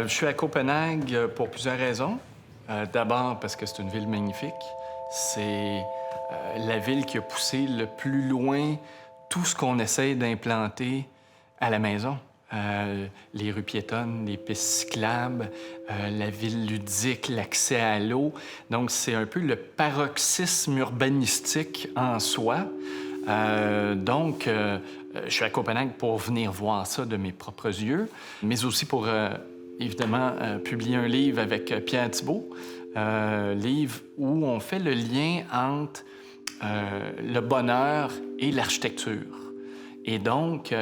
Je suis à Copenhague pour plusieurs raisons. D'abord parce que c'est une ville magnifique. C'est la ville qui a poussé le plus loin tout ce qu'on essaie d'implanter à la maison. Les rues piétonnes, les pistes cyclables, la ville ludique, l'accès à l'eau. Donc, c'est un peu le paroxysme urbanistique en soi. Je suis à Copenhague pour venir voir ça de mes propres yeux, mais aussi pour, évidemment, publier un livre avec Pierre Thibault, livre où on fait le lien entre le bonheur et l'architecture. Et donc,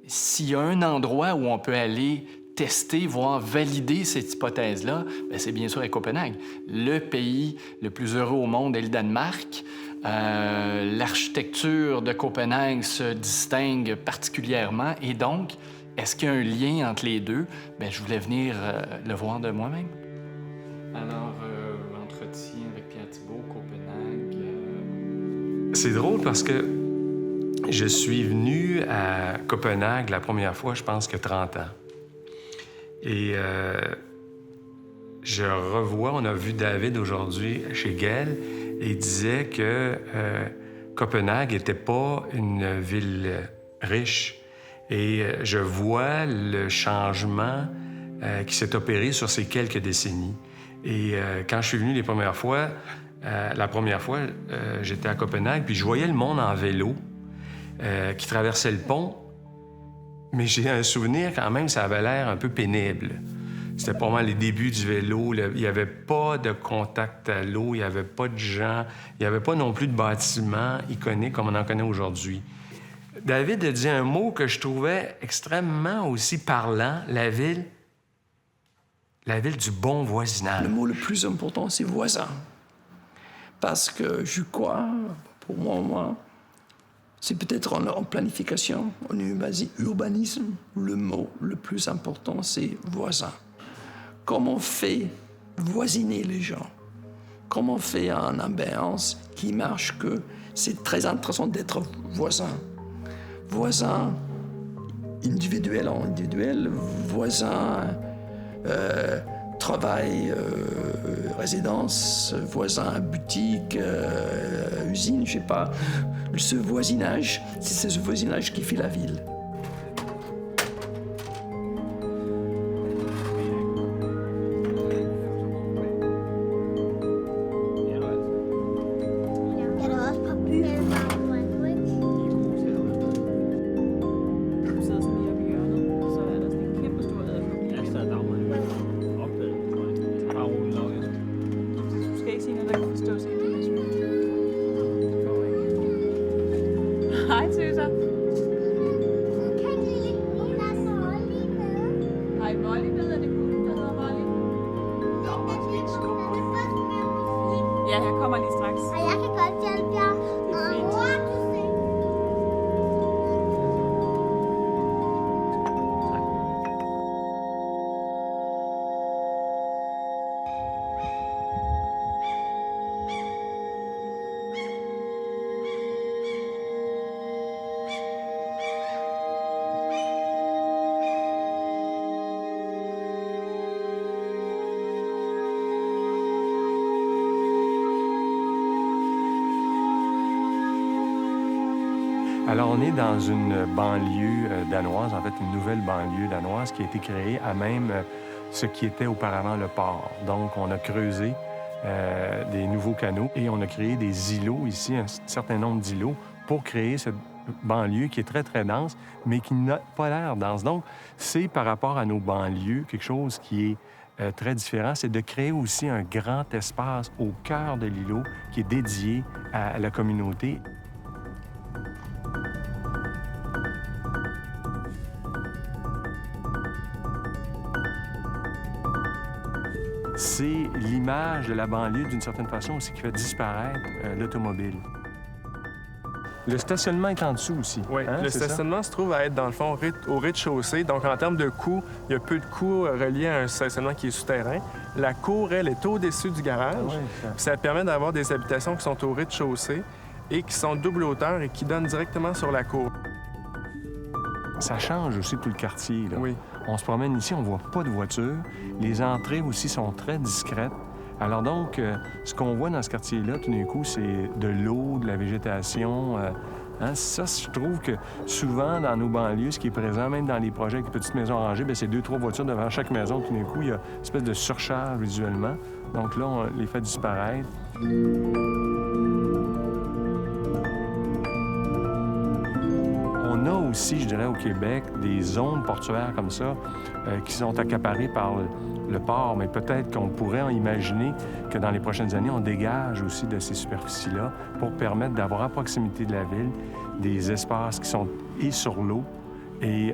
s'il y a un endroit où on peut aller tester, voire valider cette hypothèse-là, bien, c'est bien sûr à Copenhague. Le pays le plus heureux au monde est le Danemark. L'architecture de Copenhague se distingue particulièrement. Et donc, est-ce qu'il y a un lien entre les deux? Bien, je voulais venir le voir de moi-même. Alors, entretien avec Pierre Thibault, Copenhague... C'est drôle parce que je suis venu à Copenhague la première fois, je pense que 30 ans. Et je revois, on a vu David aujourd'hui chez Gell, et il disait que Copenhague n'était pas une ville riche. Et je vois le changement qui s'est opéré sur ces quelques décennies. Et quand je suis venu la première fois, j'étais à Copenhague, puis je voyais le monde en vélo qui traversait le pont. Mais j'ai un souvenir quand même, ça avait l'air un peu pénible. C'était pas mal les débuts du vélo. Il n'y avait pas de contact à l'eau, il n'y avait pas de gens, il n'y avait pas non plus de bâtiments iconiques comme on en connaît aujourd'hui. David a dit un mot que je trouvais extrêmement aussi parlant, la ville du bon voisinage. Le mot le plus important, c'est voisin. Parce que je crois, pour moi, c'est peut-être en planification, en urbanisme, le mot le plus important, c'est voisin. Comment on fait voisiner les gens? Comment on fait une ambiance qui marche que c'est très intéressant d'être voisin. Voisin individuel en individuel, voisin travail, résidence, voisin boutique, usine, je sais pas. Ce voisinage, c'est ce voisinage qui fait la ville. Hej, tøser. Hej, Molly. Ved jeg det kunne, der hedder Molly? Ja, jeg kommer lige straks. Og jeg kan godt hjælpe jer. Alors, on est dans une banlieue danoise, en fait, une nouvelle banlieue danoise qui a été créée à même ce qui était auparavant le port. Donc, on a creusé des nouveaux canaux et on a créé des îlots ici, un certain nombre d'îlots, pour créer cette banlieue qui est très, très dense, mais qui n'a pas l'air dense. Donc, c'est par rapport à nos banlieues quelque chose qui est très différent, c'est de créer aussi un grand espace au cœur de l'îlot qui est dédié à la communauté. C'est l'image de la banlieue, d'une certaine façon, aussi qui fait disparaître l'automobile. Le stationnement est en dessous aussi. Oui, le stationnement se trouve à être, dans le fond, au rez-de-chaussée. Donc, en termes de coûts, il y a peu de coûts reliés à un stationnement qui est souterrain. La cour, elle, est au-dessus du garage. Ah oui, ça permet d'avoir des habitations qui sont au rez-de-chaussée et qui sont double hauteur et qui donnent directement sur la cour. Ça change aussi tout le quartier, là. Oui. On se promène ici, on voit pas de voitures. Les entrées aussi sont très discrètes. Alors donc, ce qu'on voit dans ce quartier-là, tout d'un coup, c'est de l'eau, de la végétation. Ça, je trouve que souvent, dans nos banlieues, ce qui est présent, même dans les projets avec les petites maisons rangées, bien, c'est 2-3 voitures devant chaque maison. Tout d'un coup, il y a une espèce de surcharge visuellement. Donc là, on les fait disparaître. On a aussi, je dirais, au Québec, des zones portuaires comme ça qui sont accaparées par le port, mais peut-être qu'on pourrait imaginer que dans les prochaines années, on dégage aussi de ces superficies-là pour permettre d'avoir à proximité de la ville des espaces qui sont et sur l'eau et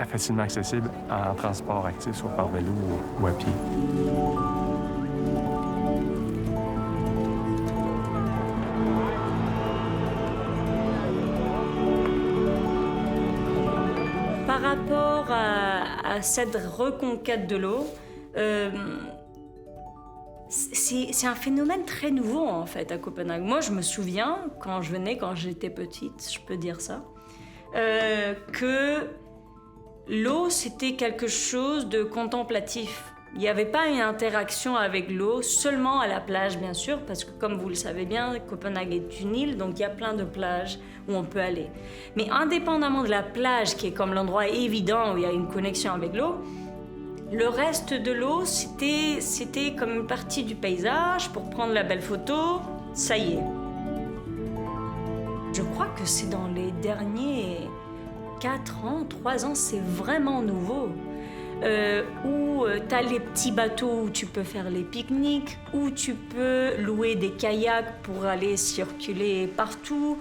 facilement accessibles en transport actif, soit par vélo ou à pied. Par rapport à cette reconquête de l'eau, c'est un phénomène très nouveau, en fait, à Copenhague. Moi, je me souviens, quand je venais, quand j'étais petite, je peux dire ça, que l'eau, c'était quelque chose de contemplatif. Il n'y avait pas une interaction avec l'eau, seulement à la plage, bien sûr, parce que, comme vous le savez bien, Copenhague est une île, donc il y a plein de plages où on peut aller. Mais indépendamment de la plage, qui est comme l'endroit évident où il y a une connexion avec l'eau, le reste de l'eau, c'était comme une partie du paysage pour prendre la belle photo. Ça y est. Je crois que c'est dans les derniers 4 ans, 3 ans, c'est vraiment nouveau. Où tu as les petits bateaux où tu peux faire les pique-niques, où tu peux louer des kayaks pour aller circuler partout.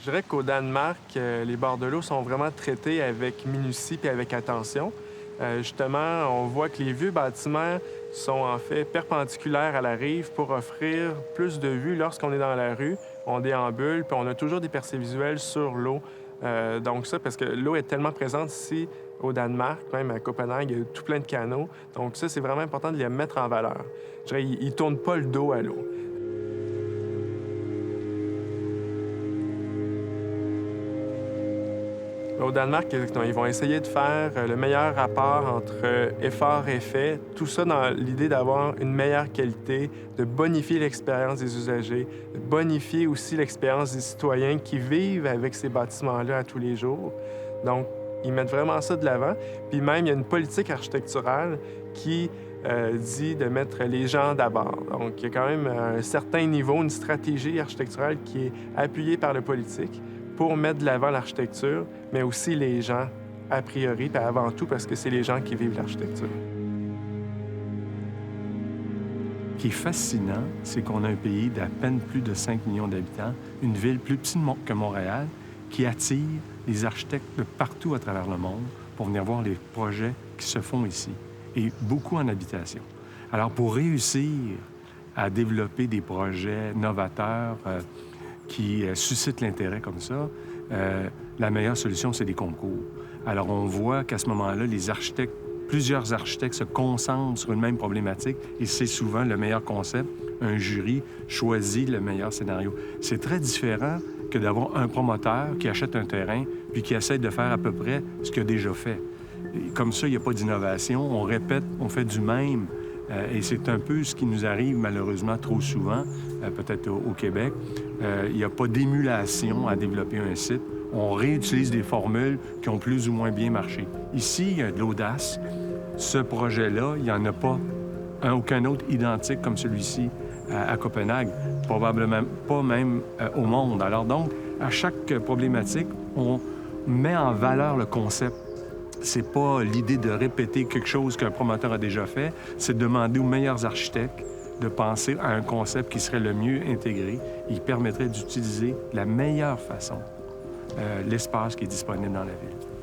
Je dirais qu'au Danemark, les bords de l'eau sont vraiment traités avec minutie et avec attention. Justement, on voit que les vieux bâtiments sont en fait perpendiculaires à la rive pour offrir plus de vue lorsqu'on est dans la rue. On déambule, puis on a toujours des percées visuelles sur l'eau. Donc ça, parce que l'eau est tellement présente ici au Danemark, même à Copenhague, il y a tout plein de canaux. Donc ça, c'est vraiment important de les mettre en valeur. Je dirais, ils ne tournent pas le dos à l'eau. Au Danemark, ils vont essayer de faire le meilleur rapport entre effort et fait, tout ça dans l'idée d'avoir une meilleure qualité, de bonifier l'expérience des usagers, de bonifier aussi l'expérience des citoyens qui vivent avec ces bâtiments-là à tous les jours. Donc, ils mettent vraiment ça de l'avant. Puis même, il y a une politique architecturale qui dit de mettre les gens d'abord. Donc, il y a quand même un certain niveau, une stratégie architecturale qui est appuyée par le politique pour mettre de l'avant l'architecture, mais aussi les gens, a priori, puis avant tout, parce que c'est les gens qui vivent l'architecture. Ce qui est fascinant, c'est qu'on a un pays d'à peine plus de 5 millions d'habitants, une ville plus petite que Montréal, qui attire les architectes de partout à travers le monde pour venir voir les projets qui se font ici, et beaucoup en habitation. Alors, pour réussir à développer des projets novateurs, qui suscitent l'intérêt comme ça, la meilleure solution, c'est des concours. Alors, on voit qu'à ce moment-là, plusieurs architectes se concentrent sur une même problématique et c'est souvent le meilleur concept. Un jury choisit le meilleur scénario. C'est très différent que d'avoir un promoteur qui achète un terrain puis qui essaie de faire à peu près ce qu'il a déjà fait. Et comme ça, il n'y a pas d'innovation. On répète, on fait du même. Et c'est un peu ce qui nous arrive malheureusement trop souvent, peut-être au Québec. Il n'y a pas d'émulation à développer un site. On réutilise des formules qui ont plus ou moins bien marché. Ici, il y a de l'audace. Ce projet-là, il n'y en a pas aucun autre identique comme celui-ci à Copenhague. probablement pas même au monde. Alors donc, à chaque problématique, on met en valeur le concept. C'est pas l'idée de répéter quelque chose qu'un promoteur a déjà fait, c'est de demander aux meilleurs architectes de penser à un concept qui serait le mieux intégré et qui permettrait d'utiliser de la meilleure façon l'espace qui est disponible dans la ville.